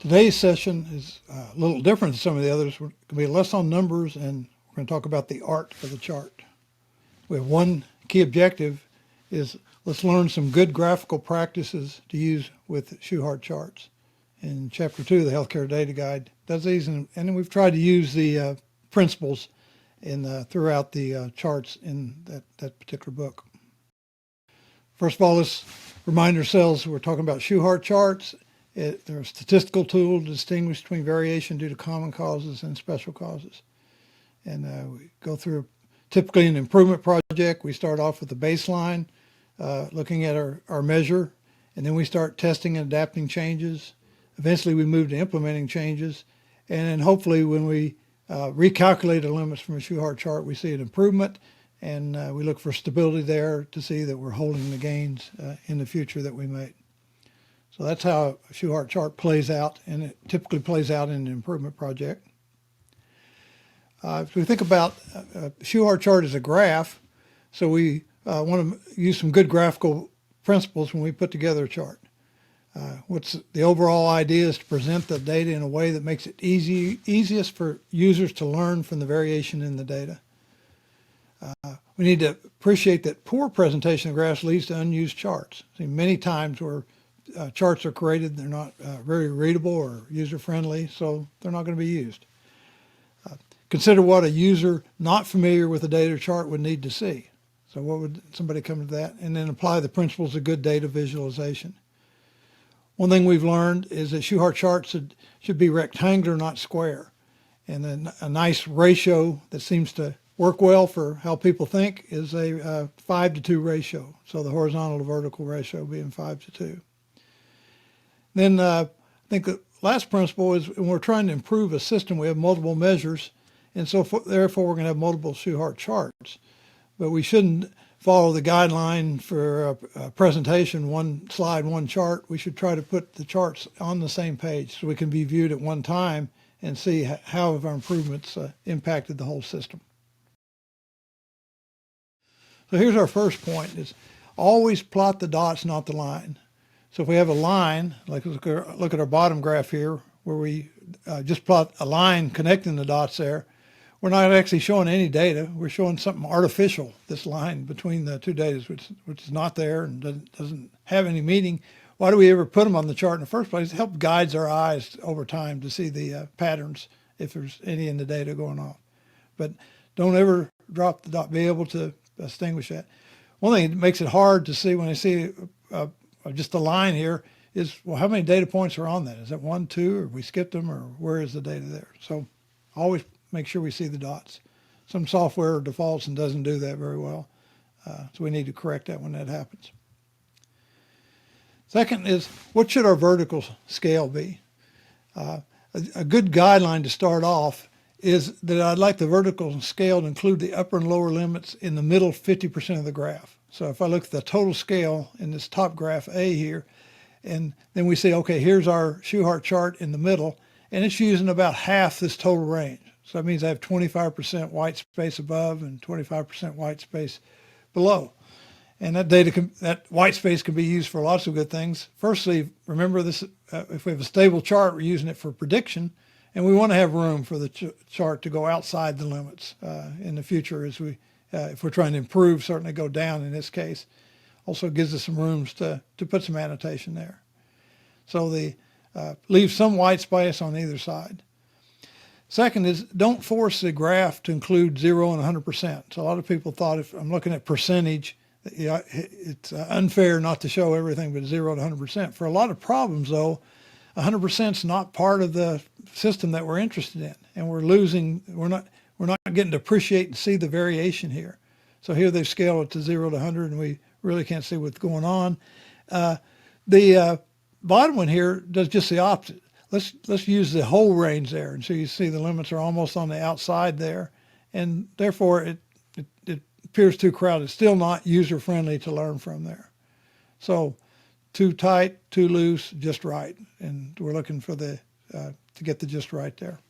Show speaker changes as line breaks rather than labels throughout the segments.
Today's session is a little different than some of the others. We're going to be less on numbers, and we're going to talk about the art of the chart. We have one key objective is let's learn some good graphical practices to use with Shewhart charts. In Chapter 2 of the Healthcare Data Guide does these, and then we've tried to use the principles throughout the charts in that particular book. First of all, let's remind ourselves we're talking about Shewhart charts. They're a statistical tool to distinguish between variation due to common causes and special causes. And we go through, typically an improvement project, we start off with the baseline, looking at our measure, and then we start testing and adapting changes. Eventually we move to implementing changes, and then hopefully when we recalculate the limits from a Shewhart chart, we see an improvement, and we look for stability there to see that we're holding the gains in the future that we made. So that's how a Shewhart chart plays out, and it typically plays out in an improvement project. If we think about a Shewhart chart as a graph, so we want to use some good graphical principles when we put together a chart. What's the overall idea is to present the data in a way that makes it easiest for users to learn from the variation in the data. We need to appreciate that poor presentation of graphs leads to unused charts. See, many times where charts are created, they're not very readable or user-friendly, so they're not going to be used. Consider what a user not familiar with a data chart would need to see. So what would somebody come to that? And then apply the principles of good data visualization. One thing we've learned is that Shewhart charts should be rectangular, not square. And then a nice ratio that seems to work well for how people think is a 5-to-2 ratio. So the horizontal to vertical ratio being 5-to-2. Then I think the last principle is when we're trying to improve a system, we have multiple measures, and so therefore we're going to have multiple Shewhart charts. But we shouldn't follow the guideline for a presentation, one slide, one chart. We should try to put the charts on the same page so we can be viewed at one time and see how have our improvements impacted the whole system. So here's our first point, is always plot the dots, not the line. So if we have a line, like look at our bottom graph here, where we just plot a line connecting the dots there, we're not actually showing any data. We're showing something artificial, this line between the two data, which is not there and doesn't have any meaning. Why do we ever put them on the chart in the first place? It helps guides our eyes over time to see the patterns, if there's any in the data going off. But don't ever drop the dot, be able to distinguish that. One thing that makes it hard to see when I see just a line here is, well, how many data points are on that? Is that 1, 2, or we skipped them, or where is the data there? So always make sure we see the dots. Some software defaults and doesn't do that very well. So we need to correct that when that happens. Second is, what should our vertical scale be? A good guideline to start off is that I'd like the vertical scale to include the upper and lower limits in the middle 50% of the graph. So if I look at the total scale in this top graph A here, and then we say, okay, here's our Shewhart chart in the middle, and it's using about half this total range. So that means I have 25% white space above and 25% white space below. And that white space can be used for lots of good things. Firstly, remember this, if we have a stable chart, we're using it for prediction, and we want to have room for the chart to go outside the limits in the future as if we're trying to improve, certainly go down in this case. Also gives us some rooms to put some annotation there. So leave some white space on either side. Second is, don't force the graph to include 0 and 100%. So a lot of people thought, if I'm looking at percentage, it's unfair not to show everything but 0 to 100%. For a lot of problems though, 100% is not part of the system that we're interested in, and we're not getting to appreciate and see the variation here. So here they've scaled it to 0 to 100, and we really can't see what's going on. The bottom one here does just the opposite. Let's use the whole range there, and so you see the limits are almost on the outside there, and therefore it appears too crowded. It's still not user-friendly to learn from there. So too tight, too loose, just right, and we're looking for to get the just right there.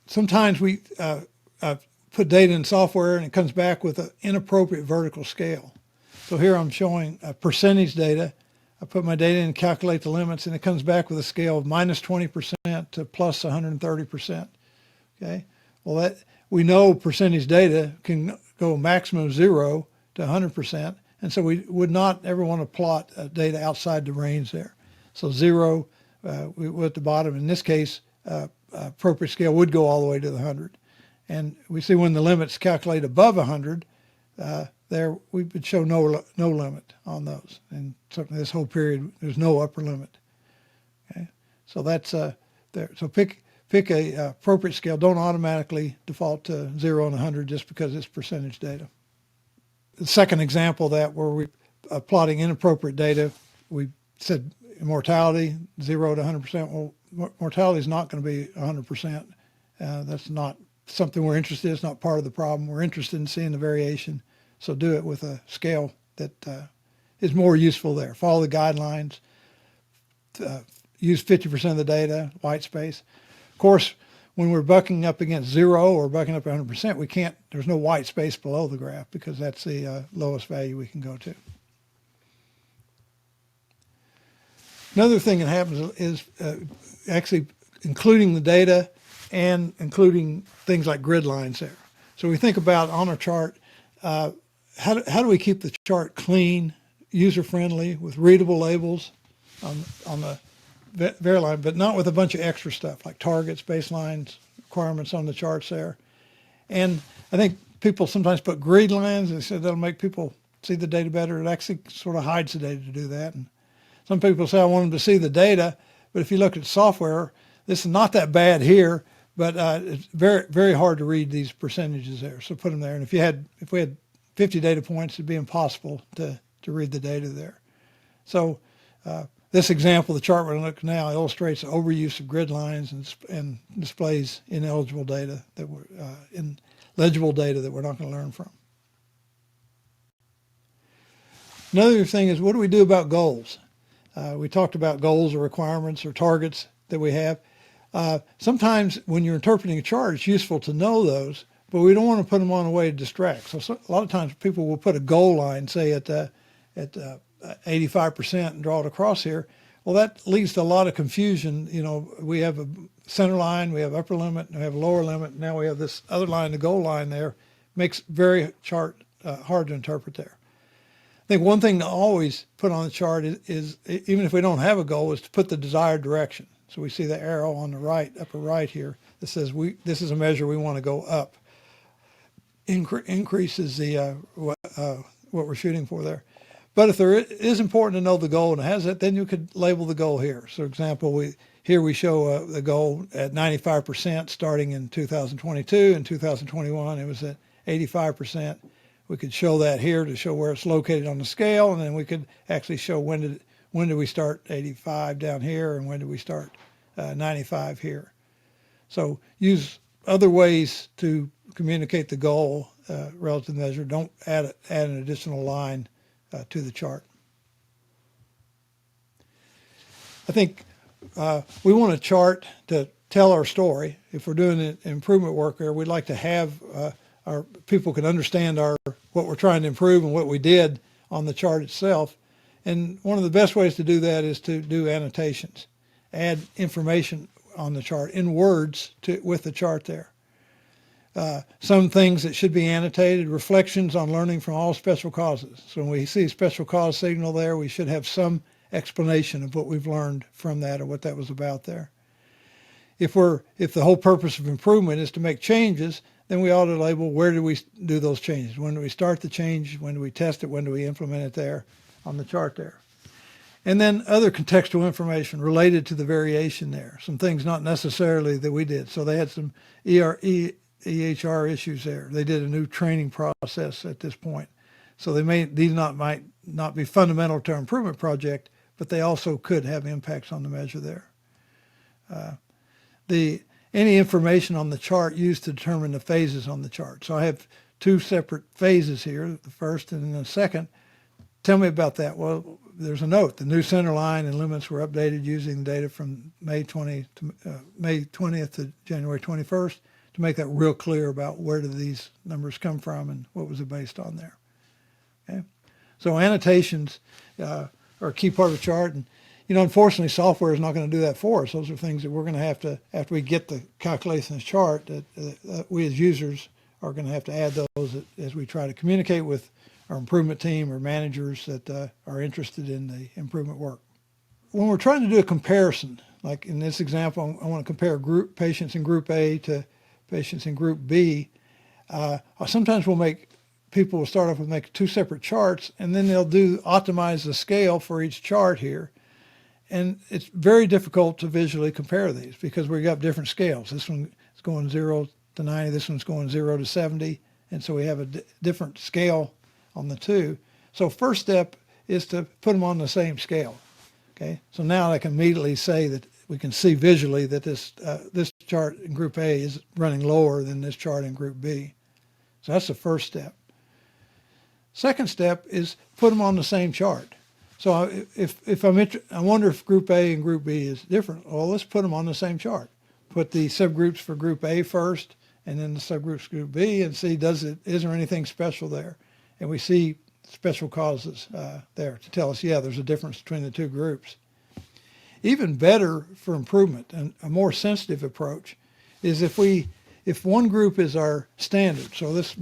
Sometimes we put data in software and it comes back with an inappropriate vertical scale. So here I'm showing percentage data I put my data in and calculate the limits, and it comes back with a scale of minus 20% to plus 130%. Okay, well, that we know percentage data can go maximum 0 to 100%, and so we would not ever want to plot data outside the range there. So 0, we're at the bottom. In this case, appropriate scale would go all the way to the 100. And we see when the limits calculate above 100, there we would show no limit on those. And certainly this whole period, there's no upper limit. Okay, so that's there. So pick a appropriate scale. Don't automatically default to 0 and 100 just because it's percentage data. The second example that where we plotting inappropriate data, we said mortality 0 to 100%. Well, mortality is not going to be 100%. That's not something we're interested in. It's not part of the problem. We're interested in seeing the variation. So do it with a scale that is more useful there. Follow the guidelines. Use 50% of the data, white space. Of course, when we're bucking up against 0 or bucking up 100%, we can't, there's no white space below the graph because that's the lowest value we can go to. Another thing that happens is actually including the data and including things like grid lines there. So we think about on our chart, how do we keep the chart clean, user-friendly, with readable labels on the line, but not with a bunch of extra stuff like targets, baselines, requirements on the charts there. And I think people sometimes put grid lines and they said that'll make people see the data better. It actually sort of hides the data to do that. And some people say, I want them to see the data, but if you look at software, this is not that bad here, but it's very, very hard to read these percentages there. So put them there. And if we had 50 data points, it'd be impossible to read the data there. So this example, the chart we're going to look at now, illustrates the overuse of grid lines and displays ineligible data that we're legible data that we're not going to learn from. Another thing is, what do we do about goals? We talked about goals or requirements or targets that we have. Sometimes when you're interpreting a chart, it's useful to know those, but we don't want to put them on a way to distract. So a lot of times people will put a goal line, say at 85% and draw it across here. Well, that leads to a lot of confusion. You know, we have a center line, we have upper limit, and we have a lower limit. Now we have this other line, the goal line there. Makes very chart hard to interpret there. I think one thing to always put on the chart is even if we don't have a goal, is to put the desired direction. So we see the arrow on the right, upper right here, that says this is a measure we want to go up. Increases the what we're shooting for there. But if there is important to know the goal and it has that, then you could label the goal here. So, for example, here we show the goal at 95% starting in 2022. In 2021, it was at 85%. We could show that here to show where it's located on the scale, and then we could actually show when did we start 85 down here and when did we start 95 here. So use other ways to communicate the goal relative measure. Don't add an additional line to the chart. I think we want a chart to tell our story. If we're doing improvement work there, we'd like to have our people can understand what we're trying to improve and what we did on the chart itself. And one of the best ways to do that is to do annotations. Add information on the chart in words with the chart there. Some things that should be annotated, reflections on learning from all special causes. So when we see special cause signal there, we should have some explanation of what we've learned from that or what that was about there. If the whole purpose of improvement is to make changes, then we ought to label where do we do those changes? When do we start the change? When do we test it? When do we implement it there on the chart there? And then other contextual information related to the variation there. Some things not necessarily that we did. So they had some EHR issues there. They did a new training process at this point. So these might not be fundamental to our improvement project, but they also could have impacts on the measure there. Any information on the chart used to determine the phases on the chart. So I have two separate phases here, the first and then the second. Tell me about that. Well, there's a note. The new center line and limits were updated using data from May 20th to January 21st to make that real clear about where did these numbers come from and what was it based on there. Okay? So annotations are are a key part of the chart. And, unfortunately, software is not going to do that for us. Those are things that we're going to have to, after we get the calculations chart, that we as users are going to have to add those as we try to communicate with our improvement team or managers that are interested in the improvement work. When we're trying to do a comparison, like in this example, I want to compare patients in Group A to patients in Group B. Sometimes people will start off with make two separate charts, and then they'll optimize the scale for each chart here. And it's very difficult to visually compare these because we've got different scales. This one is going 0 to 90, this one's going 0 to 70, and so we have a different scale on the two. So first step is to put them on the same scale. Okay, so now I can immediately say that we can see visually that this chart in Group A is running lower than this chart in Group B. So that's the first step. Second step is put them on the same chart. So if I wonder if Group A and Group B is different, well, let's put them on the same chart. Put the subgroups for Group A first, and then the subgroups for Group B, and see is there anything special there? And we see special causes there to tell us, yeah, there's a difference between the two groups. Even better for improvement and a more sensitive approach is if one group is our standard. So let's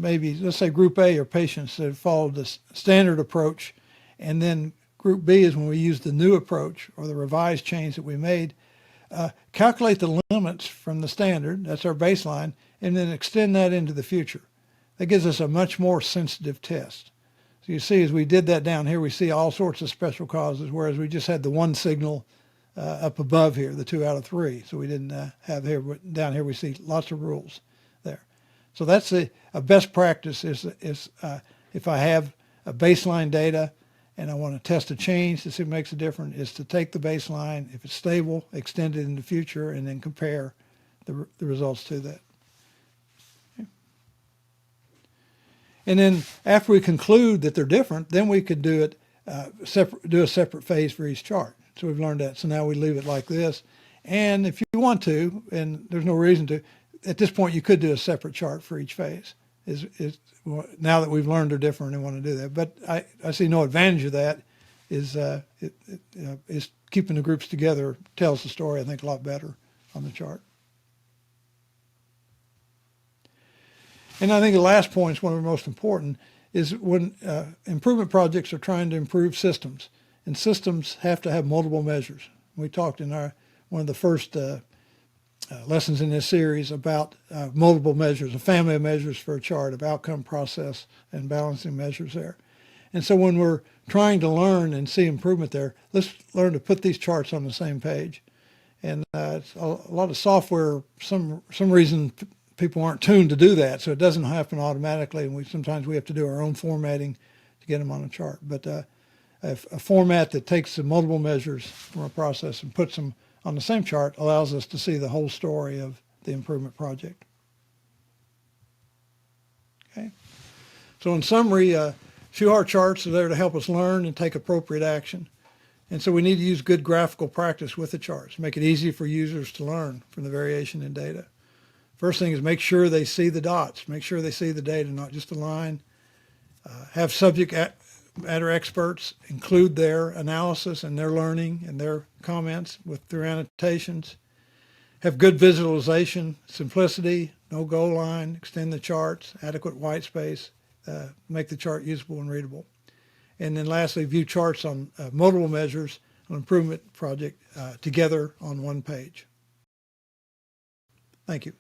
say Group A are patients that followed the standard approach, and then Group B is when we use the new approach or the revised change that we made. Calculate the limits from the standard, that's our baseline, and then extend that into the future. That gives us a much more sensitive test. So you see, as we did that down here, we see all sorts of special causes, whereas we just had the one signal up above here, the 2 out of 3. So we didn't have here, but down here we see lots of rules there. So that's a best practice is if I have a baseline data and I want to test a change to see if it makes a difference, is to take the baseline, if it's stable, extend it in the future, and then compare the results to that. And then after we conclude that they're different, then we could do a separate phase for each chart. So we've learned that. So now we leave it like this. And if you want to, and there's no reason to, at this point you could do a separate chart for each phase. Now that we've learned they're different and want to do that. But I see no advantage of that. Is keeping the groups together tells the story, I think, a lot better on the chart. And I think the last point is one of the most important, is when improvement projects are trying to improve systems, and systems have to have multiple measures. We talked in one of the first lessons in this series about multiple measures, a family of measures for a chart of outcome, process, and balancing measures there. And so when we're trying to learn and see improvement there, let's learn to put these charts on the same page. And it's a lot of software, some reason people aren't tuned to do that, so it doesn't happen automatically, and sometimes we have to do our own formatting to get them on a chart. But a format that takes the multiple measures from a process and puts them on the same chart allows us to see the whole story of the improvement project. Okay. So in summary, Shewhart charts are there to help us learn and take appropriate action. And so we need to use good graphical practice with the charts, make it easy for users to learn from the variation in data. First thing is make sure they see the dots, make sure they see the data, not just a line. Have subject matter experts include their analysis and their learning and their comments with their annotations. Have good visualization, simplicity, no goal line, extend the charts, adequate white space, make the chart usable and readable. And then lastly, view charts on multiple measures on improvement project together on one page. Thank you.